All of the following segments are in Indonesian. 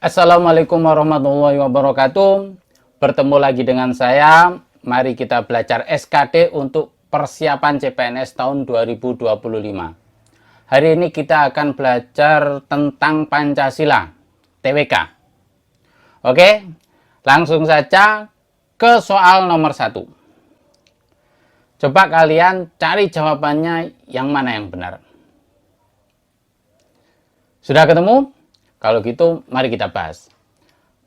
Assalamualaikum warahmatullahi wabarakatuh. Bertemu lagi dengan saya. Mari kita belajar SKD untuk persiapan CPNS tahun 2025. Hari ini kita akan belajar tentang Pancasila, TWK. Oke, langsung saja ke soal nomor 1. Coba kalian cari jawabannya yang mana yang benar. Sudah ketemu? Kalau gitu, mari kita bahas.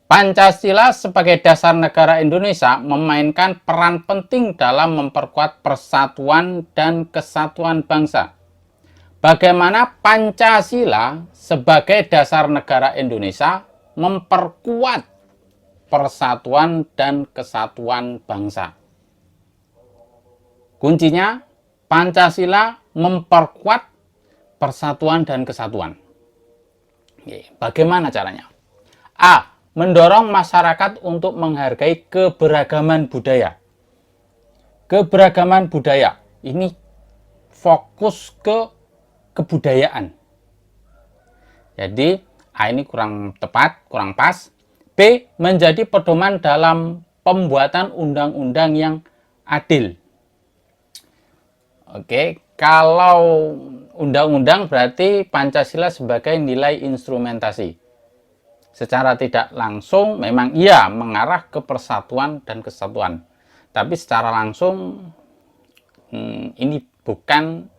Pancasila sebagai dasar negara Indonesia memainkan peran penting dalam memperkuat persatuan dan kesatuan bangsa. Bagaimana Pancasila sebagai dasar negara Indonesia memperkuat persatuan dan kesatuan bangsa? Kuncinya, Pancasila memperkuat persatuan dan kesatuan. Bagaimana caranya? A. Mendorong masyarakat untuk menghargai keberagaman budaya. Keberagaman budaya ini fokus ke kebudayaan. Jadi A ini kurang tepat, kurang pas. B. Menjadi pedoman dalam pembuatan undang-undang yang adil. Oke, kalau undang-undang berarti Pancasila sebagai nilai instrumentasi. Secara tidak langsung memang iya mengarah ke persatuan dan kesatuan. Tapi secara langsung ini bukan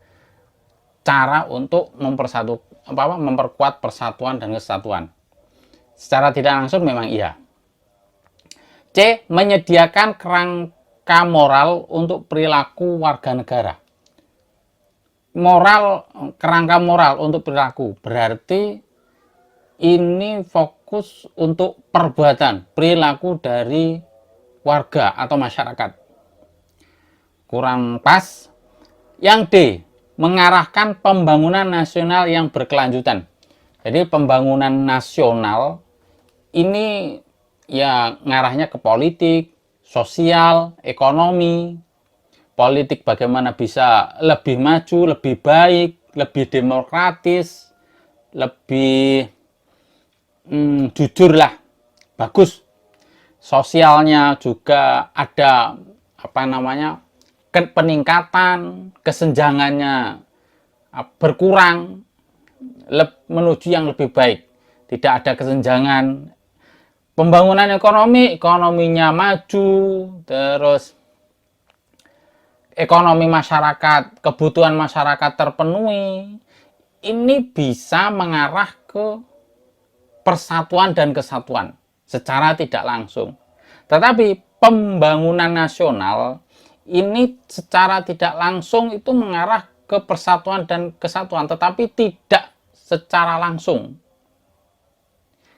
cara untuk memperkuat persatuan dan kesatuan. Secara tidak langsung memang iya. C. Menyediakan kerangka moral untuk perilaku warga negara. Kerangka moral untuk perilaku berarti ini fokus untuk perbuatan perilaku dari warga atau masyarakat. Kurang pas. Yang D, mengarahkan pembangunan nasional yang berkelanjutan. Jadi pembangunan nasional ini ya ngarahnya ke politik, sosial, ekonomi. Politik bagaimana bisa lebih maju, lebih baik, lebih demokratis, lebih jujur lah, bagus. Sosialnya juga ada peningkatan, kesenjangannya berkurang, menuju yang lebih baik. Tidak ada kesenjangan. Pembangunan ekonominya maju, terus ekonomi masyarakat, kebutuhan masyarakat terpenuhi. Ini bisa mengarah ke persatuan dan kesatuan secara tidak langsung. Tetapi pembangunan nasional ini secara tidak langsung itu mengarah ke persatuan dan kesatuan, tetapi tidak secara langsung.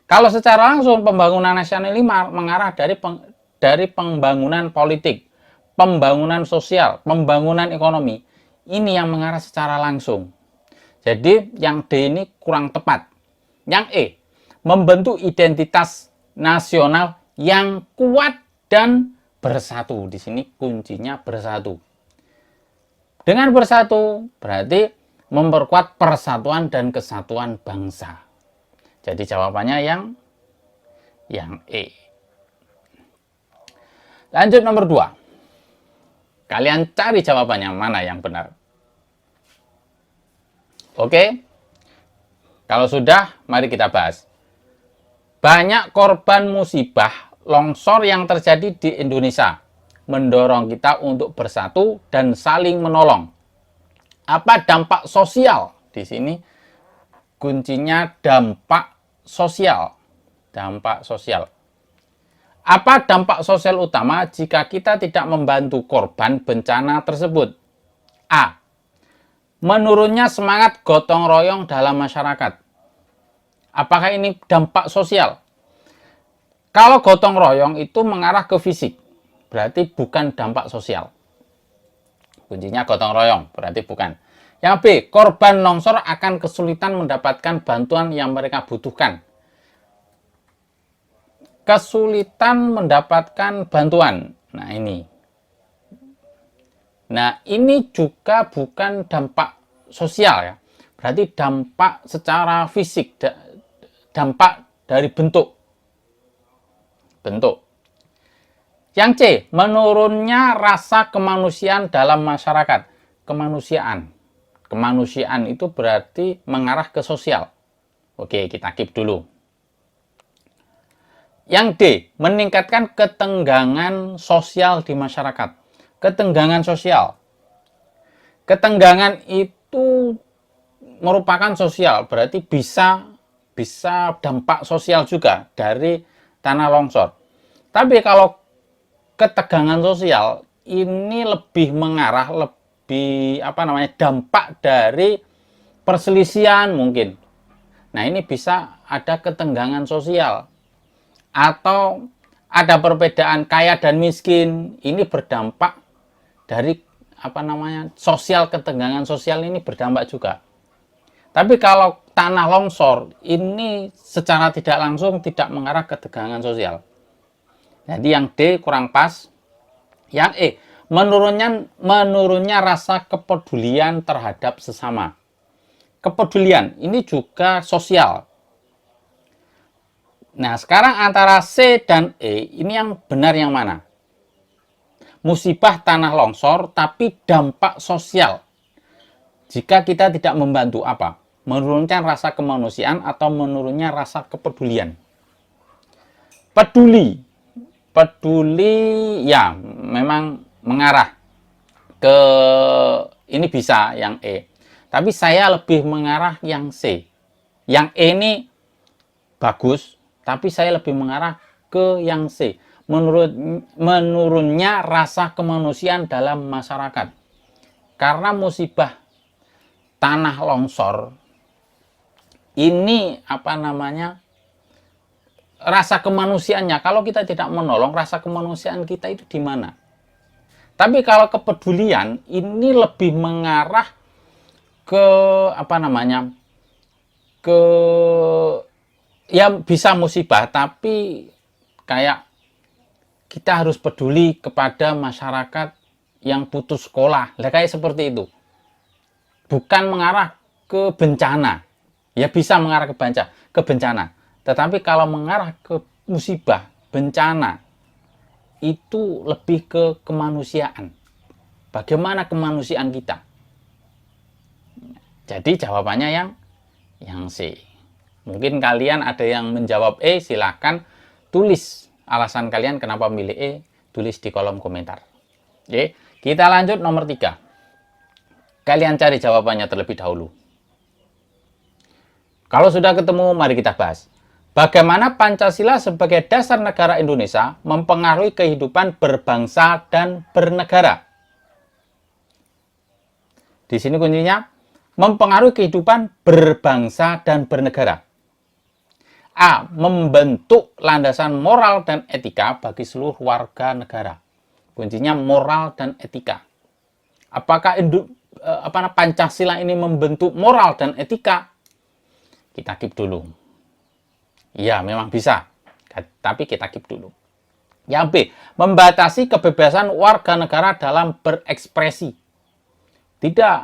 Kalau secara langsung pembangunan nasional ini mengarah dari pembangunan politik, pembangunan sosial, pembangunan ekonomi. Ini yang mengarah secara langsung. Jadi yang D ini kurang tepat. Yang E, membentuk identitas nasional yang kuat dan bersatu. Di sini kuncinya bersatu. Dengan bersatu berarti memperkuat persatuan dan kesatuan bangsa. Jadi jawabannya yang E. Lanjut nomor 2. Kalian cari jawabannya mana yang benar. Oke? Kalau sudah, mari kita bahas. Banyak korban musibah longsor yang terjadi di Indonesia mendorong kita untuk bersatu dan saling menolong. Apa dampak sosial? Di sini kuncinya dampak sosial. Dampak sosial. Apa dampak sosial utama jika kita tidak membantu korban bencana tersebut? A. Menurunnya semangat gotong royong dalam masyarakat. Apakah ini dampak sosial? Kalau gotong royong itu mengarah ke fisik, berarti bukan dampak sosial. Kuncinya gotong royong, berarti bukan. Yang B. Korban longsor akan kesulitan mendapatkan bantuan yang mereka butuhkan. Kesulitan mendapatkan bantuan. Nah ini juga bukan dampak sosial ya. Berarti dampak secara fisik, dampak dari bentuk. Yang C, menurunnya rasa kemanusiaan dalam masyarakat. Kemanusiaan itu berarti mengarah ke sosial. Oke, kita keep dulu. Yang D, meningkatkan ketenggangan sosial di masyarakat. Ketenggangan sosial. Ketenggangan itu merupakan sosial, berarti bisa dampak sosial juga dari tanah longsor. Tapi kalau ketegangan sosial ini lebih mengarah, lebih dampak dari perselisihan mungkin. Nah, ini bisa ada ketenggangan sosial atau ada perbedaan kaya dan miskin. Ini berdampak dari sosial, ketenggangan sosial ini berdampak juga. Tapi kalau tanah longsor ini secara tidak langsung tidak mengarah ke ketegangan sosial. Jadi yang D kurang pas. Yang E, menurunnya rasa kepedulian terhadap sesama. Kepedulian ini juga sosial. Nah, sekarang antara C dan E ini yang benar yang mana? Musibah tanah longsor tapi dampak sosial. Jika kita tidak membantu apa? Menurunkan rasa kemanusiaan atau menurunnya rasa kepedulian. Peduli ya memang mengarah ke ini bisa yang E. Tapi saya lebih mengarah yang C. Yang E ini bagus, tapi saya lebih mengarah ke yang C. Menurunnya rasa kemanusiaan dalam masyarakat. Karena musibah tanah longsor ini rasa kemanusiaannya, kalau kita tidak menolong, rasa kemanusiaan kita itu di mana? Tapi kalau kepedulian ini lebih mengarah ke ya bisa musibah, tapi kayak kita harus peduli kepada masyarakat yang putus sekolah. Kayak seperti itu. Bukan mengarah ke bencana. Ya bisa mengarah ke bencana. Tetapi kalau mengarah ke musibah, bencana, itu lebih ke kemanusiaan. Bagaimana kemanusiaan kita? Jadi jawabannya yang C. Mungkin kalian ada yang menjawab E, silahkan tulis alasan kalian kenapa milih E, tulis di kolom komentar. Oke, kita lanjut nomor 3. Kalian cari jawabannya terlebih dahulu. Kalau sudah ketemu, mari kita bahas. Bagaimana Pancasila sebagai dasar negara Indonesia mempengaruhi kehidupan berbangsa dan bernegara? Di sini kuncinya, mempengaruhi kehidupan berbangsa dan bernegara. A. Membentuk landasan moral dan etika bagi seluruh warga negara. Kuncinya moral dan etika. Apakah Pancasila ini membentuk moral dan etika? Kita keep dulu. Ya, memang bisa. Tapi kita keep dulu. Yang B. Membatasi kebebasan warga negara dalam berekspresi. Tidak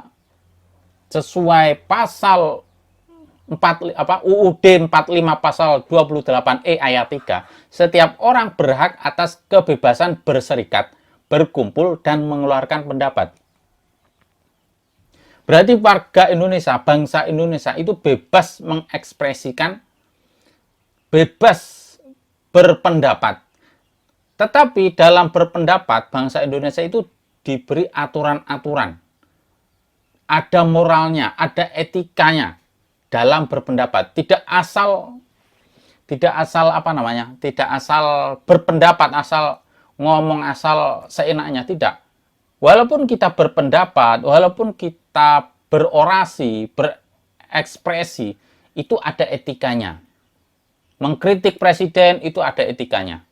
sesuai pasal UUD 45 pasal 28E ayat 3. Setiap orang berhak atas kebebasan berserikat, berkumpul, dan mengeluarkan pendapat. Berarti warga Indonesia, bangsa Indonesia itu bebas mengekspresikan, bebas berpendapat. Tetapi dalam berpendapat, bangsa Indonesia itu diberi aturan-aturan. Ada moralnya, ada etikanya dalam berpendapat. Tidak asal berpendapat, asal ngomong, asal seenaknya, tidak. Walaupun kita berpendapat, walaupun kita berorasi, berekspresi, itu ada etikanya. Mengkritik presiden itu ada etikanya.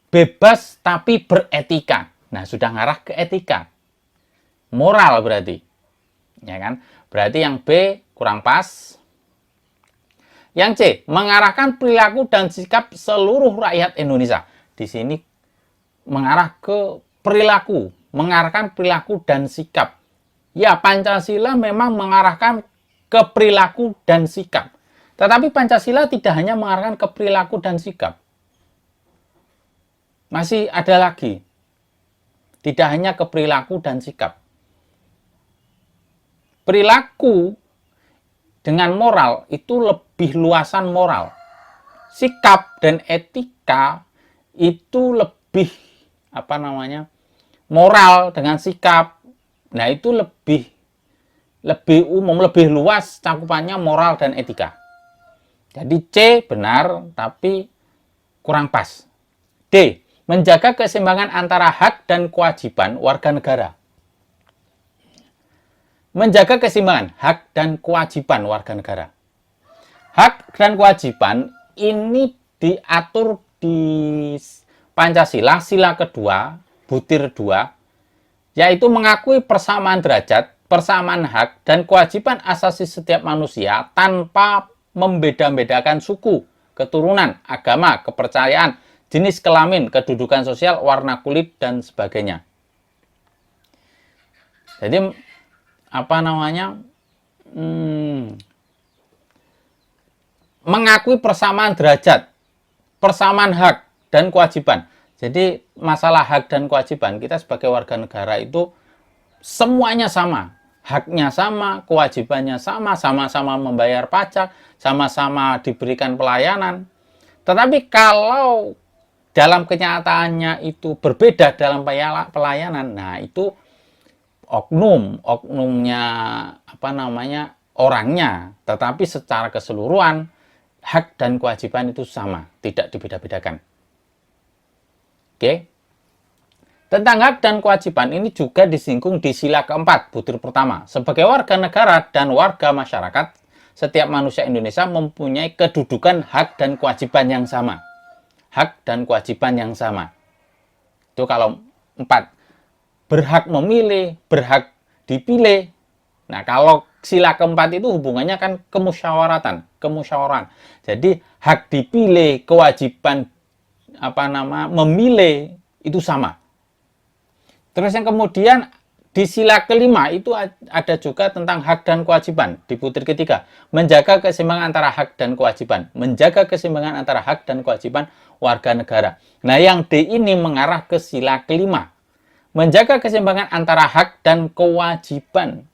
Bebas tapi beretika. Nah, sudah ngarah ke etika. Moral berarti. Ya kan? Berarti yang B kurang pas. Yang C, mengarahkan perilaku dan sikap seluruh rakyat Indonesia. Di sini mengarah ke perilaku, mengarahkan perilaku dan sikap. Ya, Pancasila memang mengarahkan ke perilaku dan sikap. Tetapi Pancasila tidak hanya mengarahkan ke perilaku dan sikap. Masih ada lagi. Tidak hanya ke perilaku dan sikap. Perilaku dengan moral itu lebih luasan moral. Sikap dan etika itu lebih moral dengan sikap. Nah, itu lebih umum, lebih luas cakupannya moral dan etika. Jadi C benar tapi kurang pas. D, menjaga keseimbangan antara hak dan kewajiban warga negara. Menjaga keseimbangan hak dan kewajiban warga negara. Hak dan kewajiban ini diatur di Pancasila, sila kedua, butir 2, yaitu mengakui persamaan derajat, persamaan hak, dan kewajiban asasi setiap manusia tanpa membeda-bedakan suku, keturunan, agama, kepercayaan, jenis kelamin, kedudukan sosial, warna kulit, dan sebagainya. Jadi, mengakui persamaan derajat, persamaan hak, dan kewajiban. Jadi, masalah hak dan kewajiban, kita sebagai warga negara itu semuanya sama. Haknya sama, kewajibannya sama, sama-sama membayar pajak, sama-sama diberikan pelayanan. Tetapi kalau dalam kenyataannya itu berbeda dalam pelayanan, nah itu oknumnya orangnya, tetapi secara keseluruhan hak dan kewajiban itu sama, tidak dibeda-bedakan. Oke. Tentang hak dan kewajiban ini juga disinggung di sila keempat, butir pertama. Sebagai warga negara dan warga masyarakat, setiap manusia Indonesia mempunyai kedudukan hak dan kewajiban yang sama. Hak dan kewajiban yang sama. Itu kalau 4. Berhak memilih, berhak dipilih. Nah, kalau sila keempat itu hubungannya kan kemusyawaratan. Jadi, hak dipilih, kewajiban memilih itu sama. Terus yang kemudian di sila kelima itu ada juga tentang hak dan kewajiban di butir ketiga. Menjaga keseimbangan antara hak dan kewajiban. Menjaga keseimbangan antara hak dan kewajiban warga negara. Nah, yang D ini mengarah ke sila kelima. Menjaga keseimbangan antara hak dan kewajiban.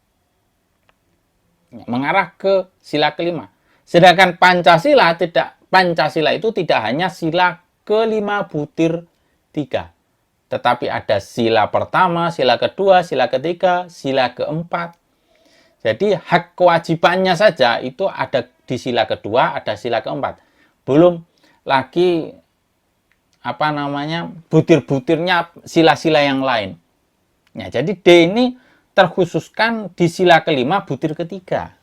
Mengarah ke sila kelima. Sedangkan Pancasila itu tidak hanya sila kelima butir 3. Tetapi ada sila pertama, sila kedua, sila ketiga, sila keempat. Jadi hak kewajibannya saja itu ada di sila kedua, ada sila keempat. Belum lagi butir-butirnya sila-sila yang lain. Nah, jadi D ini terkhususkan di sila kelima, butir ketiga.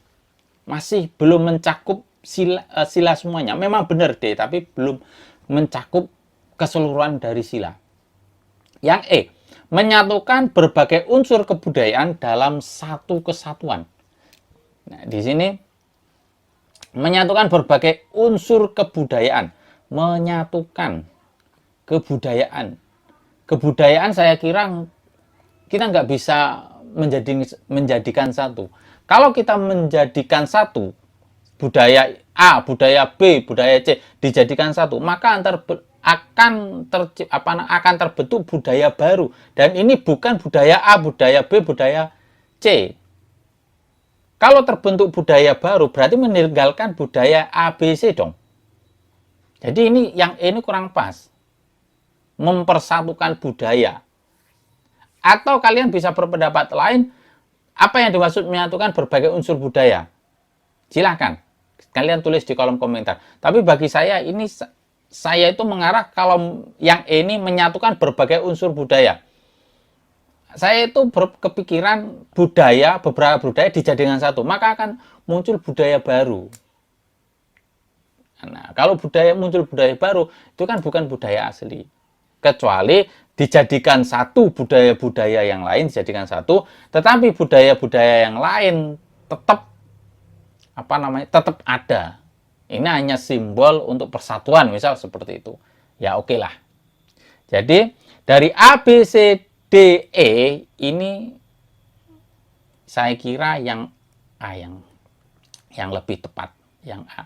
Masih belum mencakup sila semuanya. Memang benar D, tapi belum mencakup keseluruhan dari sila. Yang E, menyatukan berbagai unsur kebudayaan dalam satu kesatuan. Nah, di sini menyatukan berbagai unsur kebudayaan, menyatukan kebudayaan. Kebudayaan saya kira kita nggak bisa menjadikan satu. Kalau kita menjadikan satu, budaya A, budaya B, budaya C dijadikan satu, maka akan terbentuk budaya baru, dan ini bukan budaya A, budaya B, budaya C. Kalau terbentuk budaya baru berarti meninggalkan budaya A, B, C dong. Jadi ini kurang pas. Mempersatukan budaya. Atau kalian bisa berpendapat lain, apa yang dimaksud menyatukan berbagai unsur budaya? Silahkan kalian tulis di kolom komentar. Tapi bagi saya saya itu mengarah kalau yang ini menyatukan berbagai unsur budaya. Saya itu kepikiran beberapa budaya dijadikan satu, maka akan muncul budaya baru. Nah, kalau muncul budaya baru, itu kan bukan budaya asli. Kecuali dijadikan satu budaya-budaya yang lain, dijadikan satu, tetapi budaya-budaya yang lain tetap ada. Ini hanya simbol untuk persatuan, misal seperti itu. Ya oke lah. Jadi dari A, B, C, D, E ini saya kira yang A yang lebih tepat, yang A.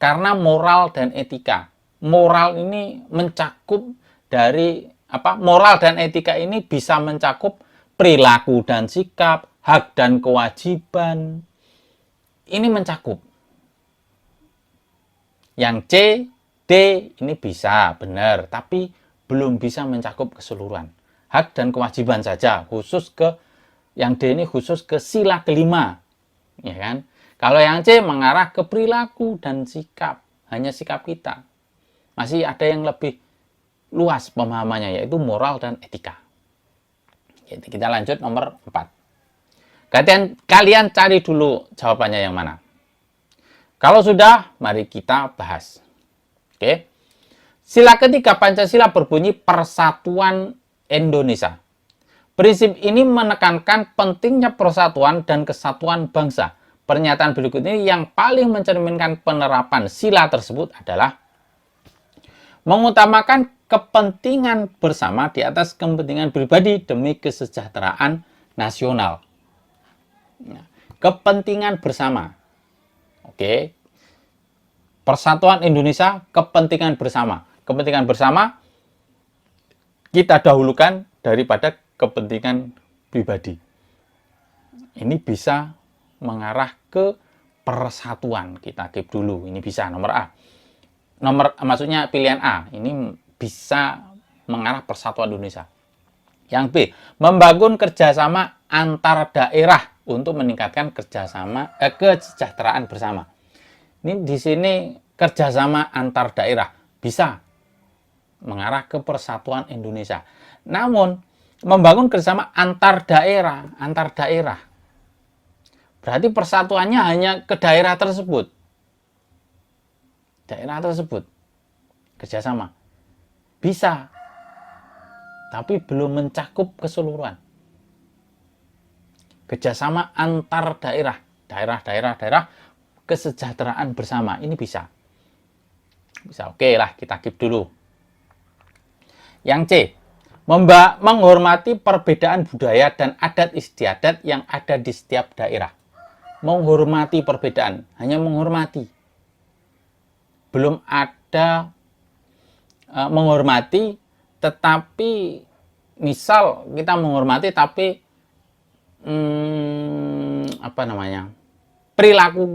Karena moral dan etika. Moral ini mencakup dari moral dan etika ini bisa mencakup perilaku dan sikap, hak dan kewajiban. Ini mencakup. Yang C, D ini bisa, benar, tapi belum bisa mencakup keseluruhan. Hak dan kewajiban saja, khusus ke yang D ini khusus ke sila kelima, ya kan? Kalau yang C mengarah ke perilaku dan sikap, hanya sikap kita. Masih ada yang lebih luas pemahamannya, yaitu moral dan etika. Kita lanjut nomor 4. Kalian cari dulu jawabannya yang mana. Kalau sudah, mari kita bahas. Oke. Sila ketiga Pancasila berbunyi Persatuan Indonesia. Prinsip ini menekankan pentingnya persatuan dan kesatuan bangsa. Pernyataan berikut ini yang paling mencerminkan penerapan sila tersebut adalah mengutamakan kepentingan bersama di atas kepentingan pribadi demi kesejahteraan nasional. Nah, kepentingan bersama. Oke. Persatuan Indonesia, kepentingan bersama. Kepentingan bersama kita dahulukan daripada kepentingan pribadi. Ini bisa mengarah ke persatuan. Kita keep dulu. Ini bisa nomor A. Maksudnya pilihan A. Ini bisa mengarah persatuan Indonesia. Yang B, membangun kerjasama antar daerah untuk meningkatkan kesejahteraan bersama. Ini di sini kerjasama antar daerah bisa mengarah ke persatuan Indonesia. Namun membangun kerjasama antar daerah. Berarti persatuannya hanya ke daerah tersebut. Kerjasama. Bisa. Tapi belum mencakup keseluruhan. Kerjasama antar daerah. Daerah. Kesejahteraan bersama. Ini bisa. Oke lah, kita keep dulu. Yang C. Menghormati perbedaan budaya dan adat istiadat yang ada di setiap daerah. Menghormati perbedaan. Hanya menghormati. Belum ada menghormati, tetapi misal kita menghormati tapi perilaku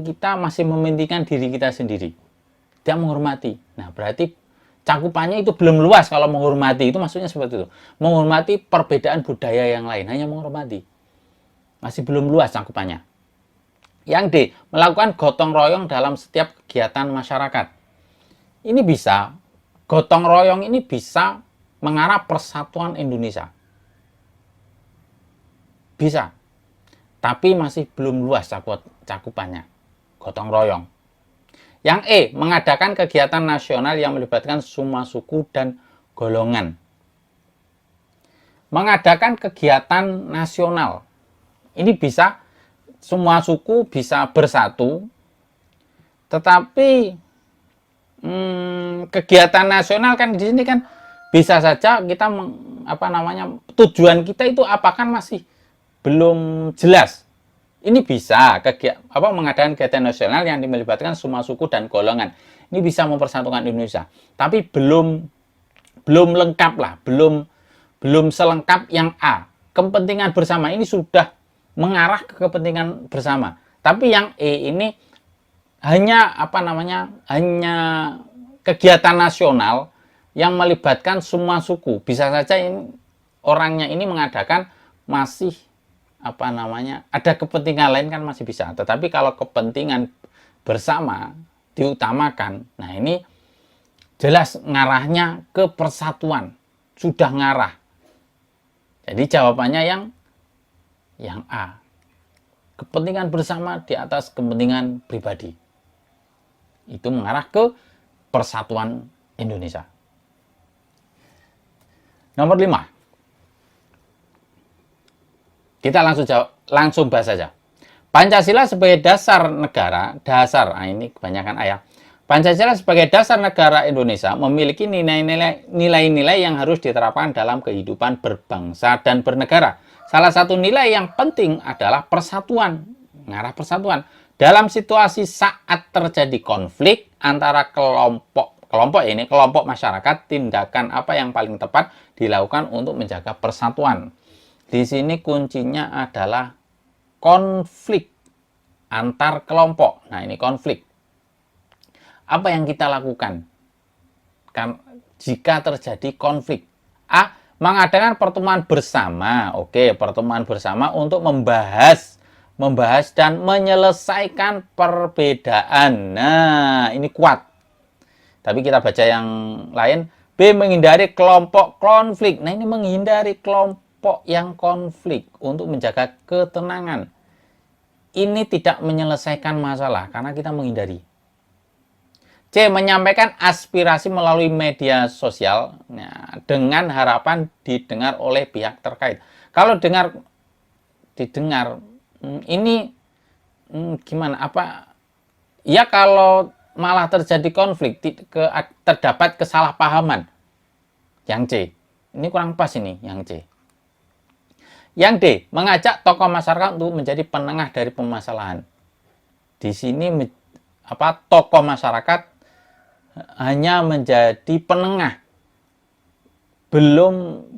kita masih mementingkan diri kita sendiri, tidak menghormati. Nah, berarti cakupannya itu belum luas. Kalau menghormati itu maksudnya seperti itu, menghormati perbedaan budaya yang lain, hanya menghormati, masih belum luas cakupannya. Yang D, melakukan gotong royong dalam setiap kegiatan masyarakat. Ini bisa, gotong royong ini bisa mengarah persatuan Indonesia. Bisa, tapi masih belum luas cakupannya, gotong royong. Yang E, mengadakan kegiatan nasional yang melibatkan semua suku dan golongan. Mengadakan kegiatan nasional, ini bisa semua suku bisa bersatu, tetapi kegiatan nasional kan di sini kan bisa saja kita tujuan kita itu apakah masih belum jelas. Ini bisa mengadakan kegiatan nasional yang melibatkan semua suku dan golongan. Ini bisa mempersatukan Indonesia, tapi belum lengkap lah, belum selengkap yang A. Kepentingan bersama ini sudah mengarah ke kepentingan bersama. Tapi yang E ini hanya hanya kegiatan nasional yang melibatkan semua suku. Bisa saja orangnya ini mengadakan masih ada kepentingan lain kan masih bisa. Tetapi kalau kepentingan bersama diutamakan, nah ini jelas ngarahnya ke persatuan, sudah ngarah. Jadi jawabannya yang A. Kepentingan bersama di atas kepentingan pribadi. Itu mengarah ke persatuan Indonesia. Nomor 5. Kita langsung bahas saja. Pancasila sebagai dasar negara, ini kebanyakan ayat. Pancasila sebagai dasar negara Indonesia memiliki nilai-nilai yang harus diterapkan dalam kehidupan berbangsa dan bernegara. Salah satu nilai yang penting adalah persatuan, mengarah persatuan. Dalam situasi saat terjadi konflik antara kelompok masyarakat, tindakan apa yang paling tepat dilakukan untuk menjaga persatuan? Di sini kuncinya adalah konflik antar kelompok. Nah, ini konflik. Apa yang kita lakukan jika terjadi konflik? A. Mengadakan pertemuan bersama. Oke, pertemuan bersama untuk membahas dan menyelesaikan perbedaan. Nah, ini kuat. Tapi kita baca yang lain. B. Menghindari kelompok konflik. Nah, ini menghindari kelompok yang konflik untuk menjaga ketenangan. Ini tidak menyelesaikan masalah karena kita menghindari. C. Menyampaikan aspirasi melalui media sosial dengan harapan didengar oleh pihak terkait. Kalau didengar, ini gimana? Apa? Ya kalau malah terjadi konflik, terdapat kesalahpahaman. Yang C. Ini kurang pas ini, yang C. Yang D. Mengajak tokoh masyarakat untuk menjadi penengah dari permasalahan. Di sini tokoh masyarakat hanya menjadi penengah.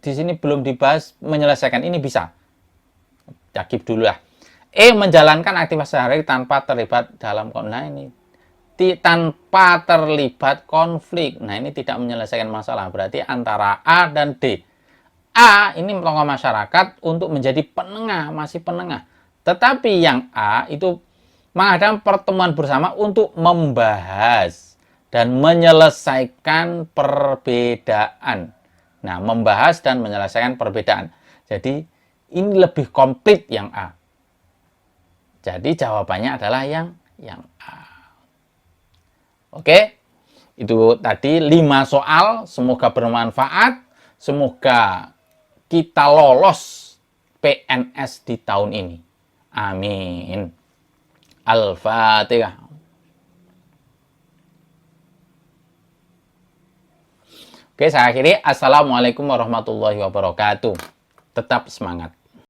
Di sini belum dibahas menyelesaikan. Ini bisa. Jakib dulu ya. E. Menjalankan aktivitas sehari tanpa terlibat dalam konflik. Nah, ini tanpa terlibat konflik. Nah, ini tidak menyelesaikan masalah. Berarti antara A dan D. A ini tokoh masyarakat untuk menjadi penengah, masih penengah. Tetapi yang A itu mengadakan pertemuan bersama untuk membahas dan menyelesaikan perbedaan. Nah, membahas dan menyelesaikan perbedaan. Jadi, ini lebih komplit yang A. Jadi, jawabannya adalah yang A. Oke, itu tadi 5 soal. Semoga bermanfaat. Semoga kita lolos PNS di tahun ini. Amin. Al-Fatihah. Oke, saya akhiri. Assalamualaikum warahmatullahi wabarakatuh. Tetap semangat.